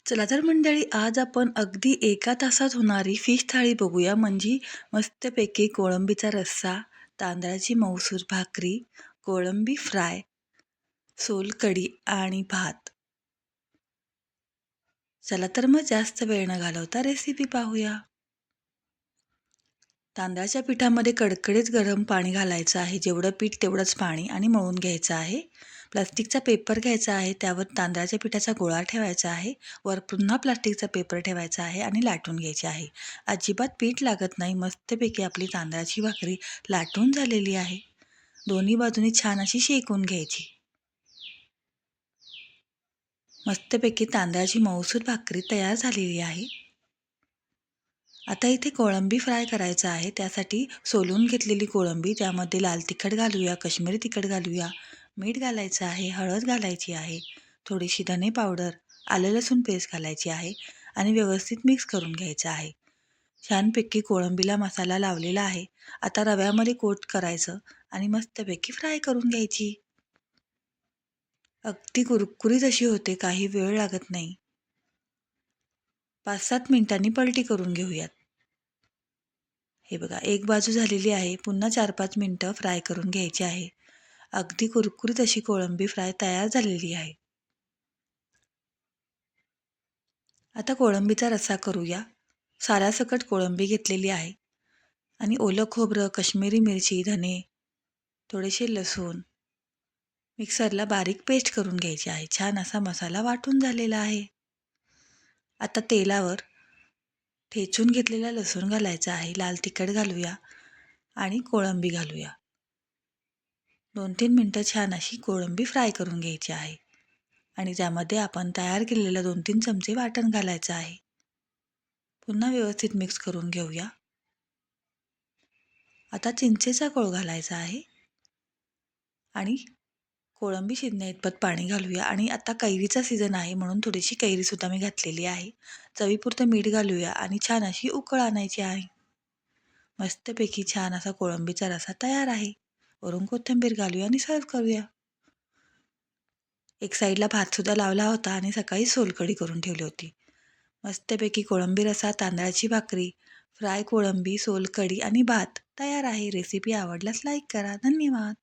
चला तर मंडळी, आज आपण अगदी एका तासात होणारी फिश थाळी बघूया. म्हणजे मस्तपैकी कोळंबीचा रस्सा, तांदळाची मऊसूर भाकरी, कोळंबी फ्राय, सोलकढी आणि भात. चला तर मग जास्त वेळ न घालवता रेसिपी पाहूया. तांदळाच्या पिठामध्ये कडकडीत गरम पाणी घालायचं आहे. जेवढं पीठ तेवढंच पाणी आणि मळून घ्यायचं आहे. प्लास्टिकचा पेपर घ्यायचा आहे. त्यावर तांदळाच्या पिठाचा गोळा ठेवायचा आहे. वर पुन्हा प्लास्टिकचा पेपर ठेवायचा आहे आणि लाटून घ्यायची आहे. अजिबात पीठ लागत नाही. मस्तपैकी आपली तांदळाची भाकरी लाटून झालेली आहे. दोन्ही बाजूनी छान अशी शेकून घ्यायची. मस्तपैकी तांदळाची मऊसूर भाकरी तयार झालेली आहे. आता इथे कोळंबी फ्राय करायचं आहे. त्यासाठी सोलून घेतलेली कोळंबी, त्यामध्ये लाल तिखट घालूया, काश्मीरी तिखट घालूया, मीठ घालायचं आहे, हळद घालायची आहे, थोडीशी धने पावडर, आलं लसूण पेस्ट घालायची आहे आणि व्यवस्थित मिक्स करून घ्यायचं आहे. छानपैकी कोळंबीला मसाला लावलेला आहे. आता रव्यामध्ये कोट करायचं आणि मस्तपैकी फ्राय करून घ्यायची. अगदी कुरकुरीत अशी होते, काही वेळ लागत नाही. 5-7 मिनिटांनी पलटी करून घेऊयात. हे बघा, एक बाजू झालेली आहे. पुन्हा 4-5 मिनिटं फ्राय करून घ्यायची आहे. अगदी कुरकुरीत अशी कोळंबी फ्राय तयार झालेली आहे. आता कोळंबीचा रस्सा करूया. साल्यासकट कोळंबी घेतलेली आहे आणि ओलं खोबरं, काश्मीरी मिरची, धने, थोडेसे लसूण मिक्सरला बारीक पेस्ट करून घ्यायची आहे. छान असा मसाला वाटून झालेला आहे. आता तेलावर ठेचून घेतलेला लसूण घालायचा आहे. लाल तिखट घालूया आणि कोळंबी घालूया. 2-3 मिनिटं छान अशी कोळंबी फ्राय करून घ्यायची आहे आणि त्यामध्ये आपण तयार केलेलं 2-3 चमचे वाटण घालायचं आहे. पुन्हा व्यवस्थित मिक्स करून घेऊया. आता चिंचेचा कोळ घालायचा आहे आणि कोळंबी शिजण्याइतपत पाणी घालूया आणि आता कैरीचा सीझन आहे म्हणून थोडीशी कैरीसुद्धा मी घातलेली आहे. चवीपुरतं मीठ घालूया आणि छान अशी उकळ आणायची आहे. मस्तपैकी छान असा कोळंबीचा रस्सा तयार आहे. वरून कोथिंबीर घालूया आणि सर्व्ह करूया. एक साईडला भातसुद्धा लावला होता आणि सकाळी सोलकढी करून ठेवली होती. मस्तपैकी कोळंबी रस्सा, तांदळाची भाकरी, फ्राय कोळंबी, सोलकढी आणि भात तयार आहे. रेसिपी आवडल्यास लाईक करा. धन्यवाद.